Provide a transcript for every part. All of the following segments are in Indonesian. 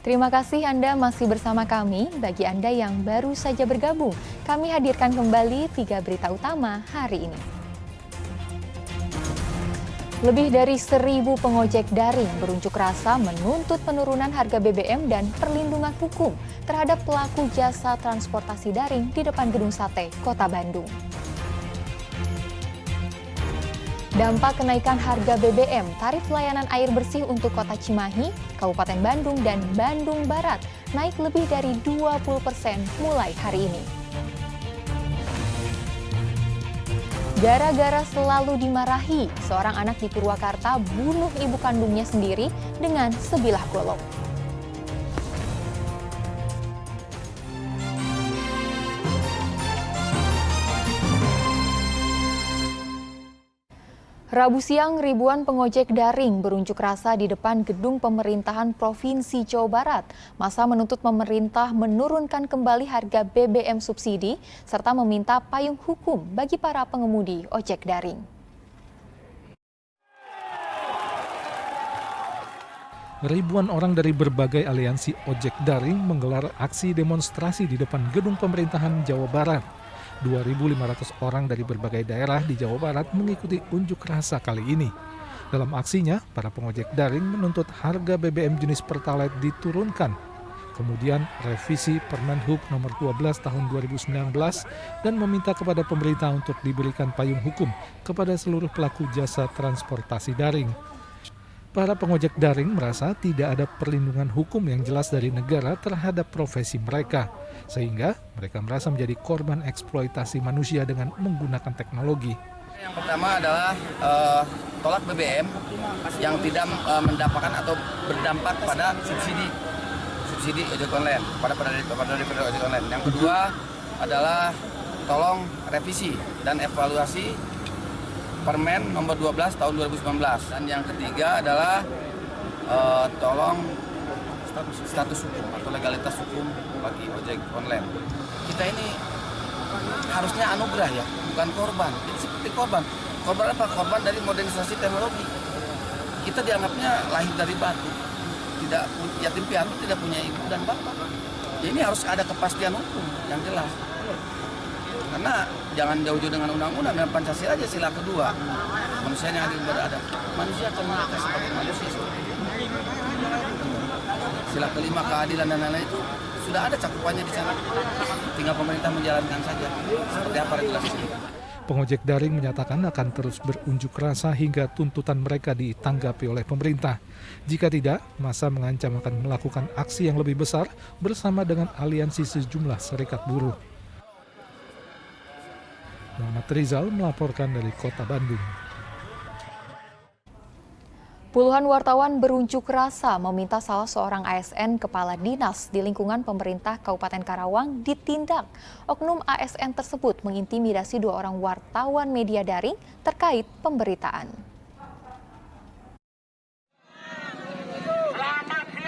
Terima kasih Anda masih bersama kami. Bagi Anda yang baru saja bergabung, kami hadirkan kembali 3 berita utama hari ini. Lebih dari 1.000 pengojek daring berunjuk rasa menuntut penurunan harga BBM dan perlindungan hukum terhadap pelaku jasa transportasi daring di depan Gedung Sate, Kota Bandung. Dampak kenaikan harga BBM, tarif layanan air bersih untuk Kota Cimahi, Kabupaten Bandung, dan Bandung Barat naik lebih dari 20% mulai hari ini. Gara-gara selalu dimarahi, seorang anak di Purwakarta bunuh ibu kandungnya sendiri dengan sebilah golok. Rabu siang, ribuan pengojek daring berunjuk rasa di depan gedung pemerintahan Provinsi Jawa Barat. Massa menuntut pemerintah menurunkan kembali harga BBM subsidi, serta meminta payung hukum bagi para pengemudi ojek daring. Ribuan orang dari berbagai aliansi ojek daring menggelar aksi demonstrasi di depan gedung pemerintahan Jawa Barat. 2.500 orang dari berbagai daerah di Jawa Barat mengikuti unjuk rasa kali ini. Dalam aksinya, para pengojek daring menuntut harga BBM jenis Pertalite diturunkan. Kemudian revisi Permen Hub nomor 12 tahun 2019 dan meminta kepada pemerintah untuk diberikan payung hukum kepada seluruh pelaku jasa transportasi daring. Para pengojek daring merasa tidak ada perlindungan hukum yang jelas dari negara terhadap profesi mereka, sehingga mereka merasa menjadi korban eksploitasi manusia dengan menggunakan teknologi. Yang pertama adalah tolak BBM yang tidak mendapatkan atau berdampak pada subsidi ojek online, pada ojek online. Yang kedua adalah tolong revisi dan evaluasi Permen nomor 12 tahun 2019. Dan yang ketiga adalah tolong status hukum atau legalitas hukum bagi ojek online. Kita ini harusnya anugerah ya, bukan korban. Ini seperti korban. Korban apa? Korban dari modernisasi teknologi. Kita dianggapnya lahir dari batu. Tidak, yatim piatu tidak punya ibu dan bapak. Ya, ini harus ada kepastian hukum yang jelas. Karena jangan jauh-jauh dengan undang-undang dan Pancasila aja sila kedua. Manusia yang adil beradab. Manusia akan mengatakan sebagai manusia. Sila kelima keadilan dan lain-lain itu sudah ada cakupannya di sana. Tinggal pemerintah menjalankan saja. Seperti apa regulasinya. Pengojek daring menyatakan akan terus berunjuk rasa hingga tuntutan mereka ditanggapi oleh pemerintah. Jika tidak, massa mengancam akan melakukan aksi yang lebih besar bersama dengan aliansi sejumlah serikat buruh. Muhammad Rizal melaporkan dari Kota Bandung. Puluhan wartawan berunjuk rasa meminta salah seorang ASN kepala dinas di lingkungan pemerintah Kabupaten Karawang ditindak. Oknum ASN tersebut mengintimidasi 2 orang wartawan media daring terkait pemberitaan.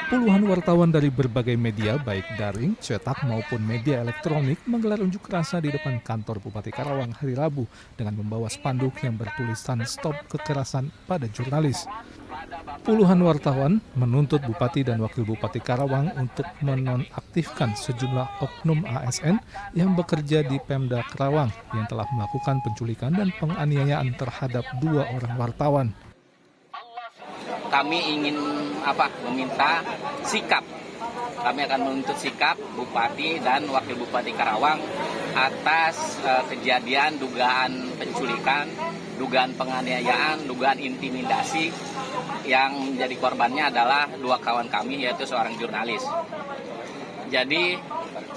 Puluhan wartawan dari berbagai media, baik daring, cetak maupun media elektronik, menggelar unjuk rasa di depan kantor Bupati Karawang hari Rabu dengan membawa spanduk yang bertulisan "Stop Kekerasan pada Jurnalis". Puluhan wartawan menuntut Bupati dan Wakil Bupati Karawang untuk menonaktifkan sejumlah oknum ASN yang bekerja di Pemda Karawang yang telah melakukan penculikan dan penganiayaan terhadap 2 orang wartawan. Kami ingin meminta sikap. Kami akan menuntut sikap Bupati dan Wakil Bupati Karawang atas kejadian dugaan penculikan, dugaan penganiayaan, dugaan intimidasi yang menjadi korbannya adalah 2 kawan kami, yaitu seorang jurnalis. Jadi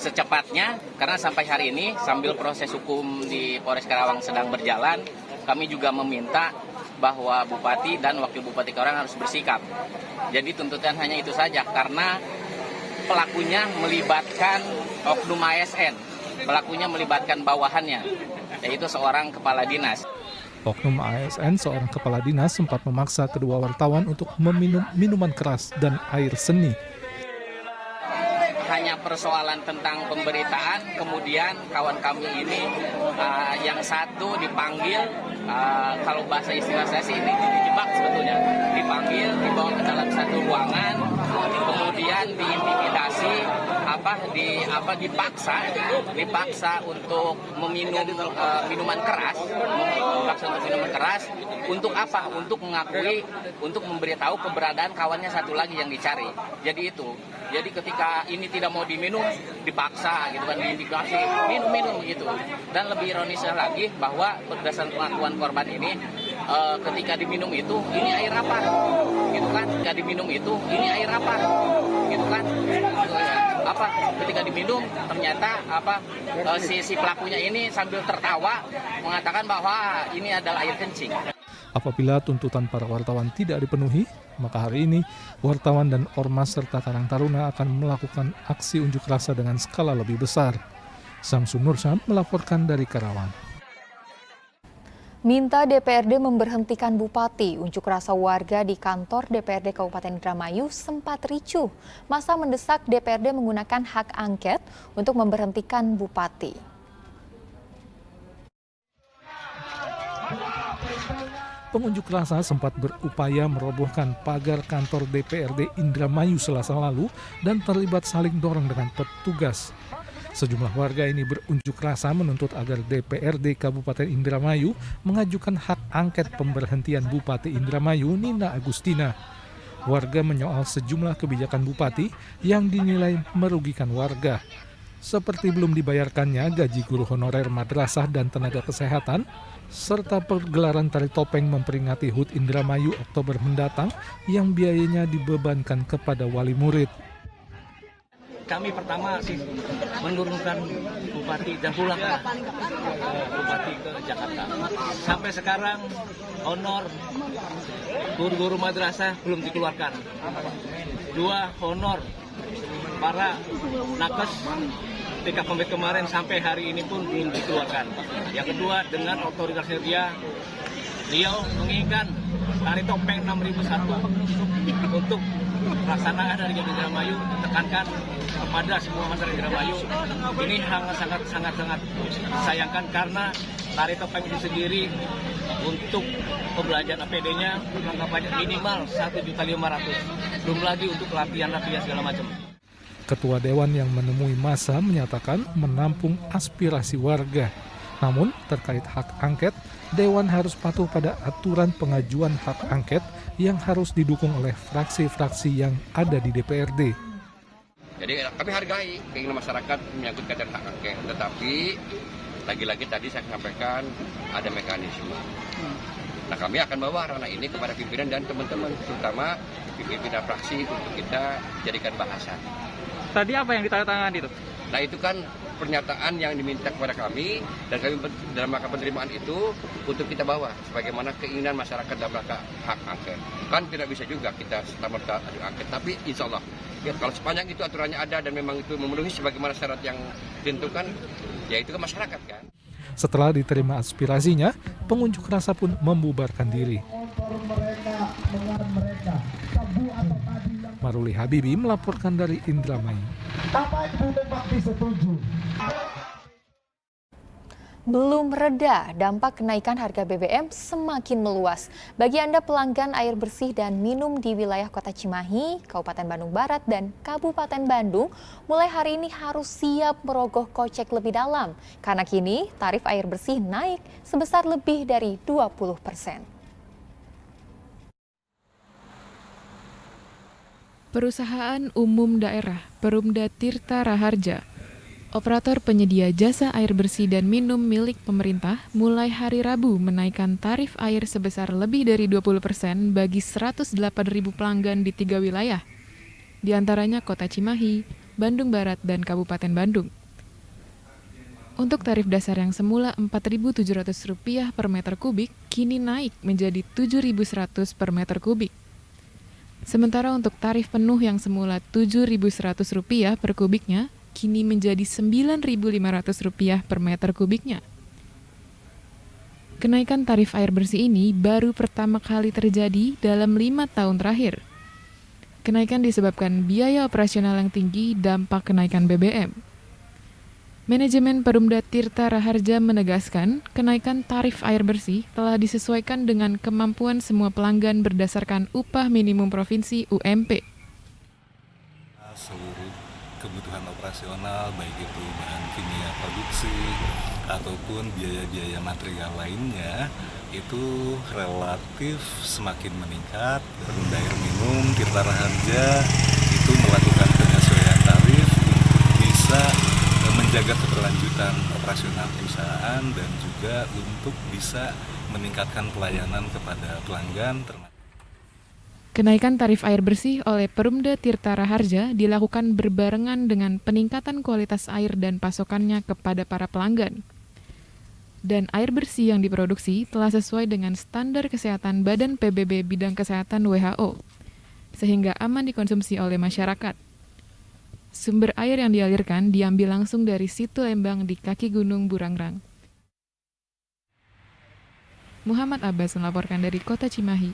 secepatnya, karena sampai hari ini sambil proses hukum di Polres Karawang sedang berjalan, kami juga meminta bahwa Bupati dan Wakil Bupati Karawang harus bersikap. Jadi tuntutan hanya itu saja, karena pelakunya melibatkan oknum ASN, pelakunya melibatkan bawahannya, yaitu seorang kepala dinas. Oknum ASN, seorang kepala dinas, sempat memaksa kedua wartawan untuk meminum minuman keras dan air seni. Hanya persoalan tentang pemberitaan, kemudian kawan kami ini yang satu dipanggil, kalau bahasa istilah saya sih ini dijebak sebetulnya, dipanggil, dibawa ke dalam satu ruangan, kemudian diintimidasi, dipaksa untuk meminum minuman keras, untuk apa? Untuk mengakui, untuk memberitahu keberadaan kawannya satu lagi yang dicari. Jadi ketika ini tidak mau diminum, dipaksa gitu kan, diindikasi minum gitu. Dan lebih ironisnya lagi bahwa berdasarkan pengakuan korban ini, ketika diminum itu, ini air apa? Gitu kan? Ketika diminum itu, ini air apa? Gitu kan? Ketika diminum ternyata si pelakunya ini sambil tertawa mengatakan bahwa ini adalah air kencing. Apabila tuntutan para wartawan tidak dipenuhi, maka hari ini wartawan dan ormas serta Karang Taruna akan melakukan aksi unjuk rasa dengan skala lebih besar. Samsun Nursyam melaporkan dari Karawang. Minta DPRD memberhentikan Bupati, unjuk rasa warga di kantor DPRD Kabupaten Indramayu sempat ricuh. Masa mendesak DPRD menggunakan hak angket untuk memberhentikan Bupati. Pengunjuk rasa sempat berupaya merobohkan pagar kantor DPRD Indramayu Selasa lalu dan terlibat saling dorong dengan petugas. Sejumlah warga ini berunjuk rasa menuntut agar DPRD Kabupaten Indramayu mengajukan hak angket pemberhentian Bupati Indramayu Nina Agustina. Warga menyoal sejumlah kebijakan Bupati yang dinilai merugikan warga, seperti belum dibayarkannya gaji guru honorer madrasah dan tenaga kesehatan, serta pergelaran tari topeng memperingati HUT Indramayu Oktober mendatang yang biayanya dibebankan kepada wali murid. Kami pertama sih menurunkan Bupati dan pulangkan Bupati ke Jakarta. Sampai sekarang honor guru-guru madrasah belum dikeluarkan. 2 honor para nakes ketika COVID kemarin sampai hari ini pun belum dikeluarkan. Yang kedua, dengan otoritasnya beliau menginginkan tari topeng 6001 untuk pelaksanaan dari Indramayu ditekankan kepada semua masyarakat Indramayu. Ini sangat disayangkan karena tari topeng itu sendiri untuk pembelajaran APD-nya pajak minimal 1.500.000. Belum lagi untuk latihan segala macam. Ketua Dewan yang menemui massa menyatakan menampung aspirasi warga. Namun, terkait hak angket, Dewan harus patuh pada aturan pengajuan hak angket yang harus didukung oleh fraksi-fraksi yang ada di DPRD. Jadi kami hargai keinginan masyarakat menyangkut kaitan hak angket, tetapi lagi-lagi tadi saya sampaikan ada mekanisme. Nah, kami akan bawa ranah ini kepada pimpinan dan teman-teman, terutama pimpinan fraksi untuk kita jadikan bahasan. Tadi apa yang ditandatangani itu? Nah, itu kan pernyataan yang diminta kepada kami dan kami dalam rangka penerimaan itu untuk kita bawa sebagaimana keinginan masyarakat dalam rangka hak angket. Kan tidak bisa juga kita serta-merta adu angket, tapi insya Allah ya, kalau sepanjang itu aturannya ada dan memang itu memenuhi sebagaimana syarat yang ditentukan, ya itu ke masyarakat kan. Setelah diterima aspirasinya, pengunjuk rasa pun membubarkan diri. Maruli Habibi melaporkan dari Indramayu. Belum reda, dampak kenaikan harga BBM semakin meluas. Bagi Anda pelanggan air bersih dan minum di wilayah Kota Cimahi, Kabupaten Bandung Barat, dan Kabupaten Bandung, mulai hari ini harus siap merogoh kocek lebih dalam. Karena kini tarif air bersih naik sebesar lebih dari 20%. Perusahaan Umum Daerah Perumda Tirta Raharja, operator penyedia jasa air bersih dan minum milik pemerintah, mulai hari Rabu menaikkan tarif air sebesar lebih dari 20% bagi 108.000 pelanggan di 3 wilayah, di antaranya Kota Cimahi, Bandung Barat, dan Kabupaten Bandung. Untuk tarif dasar yang semula Rp4.700 per meter kubik, kini naik menjadi Rp7.100 per meter kubik. Sementara untuk tarif penuh yang semula Rp7.100 per kubiknya, kini menjadi Rp9.500 per meter kubiknya. Kenaikan tarif air bersih ini baru pertama kali terjadi dalam 5 tahun terakhir. Kenaikan disebabkan biaya operasional yang tinggi dampak kenaikan BBM. Manajemen Perumda Tirta Raharja menegaskan kenaikan tarif air bersih telah disesuaikan dengan kemampuan semua pelanggan berdasarkan upah minimum provinsi UMP. Seluruh kebutuhan operasional, baik itu bahan kimia produksi ataupun biaya-biaya material lainnya, itu relatif semakin meningkat. Perumda Air Minum Tirta Raharja itu melakukan penyesuaian tarif untuk bisa menjaga keberlanjutan operasional perusahaan dan juga untuk bisa meningkatkan pelayanan kepada pelanggan. Kenaikan tarif air bersih oleh Perumda Tirta Raharja dilakukan berbarengan dengan peningkatan kualitas air dan pasokannya kepada para pelanggan. Dan air bersih yang diproduksi telah sesuai dengan standar kesehatan Badan PBB bidang kesehatan WHO, sehingga aman dikonsumsi oleh masyarakat. Sumber air yang dialirkan diambil langsung dari Situ Lembang di kaki Gunung Burangrang. Muhammad Abbas melaporkan dari Kota Cimahi.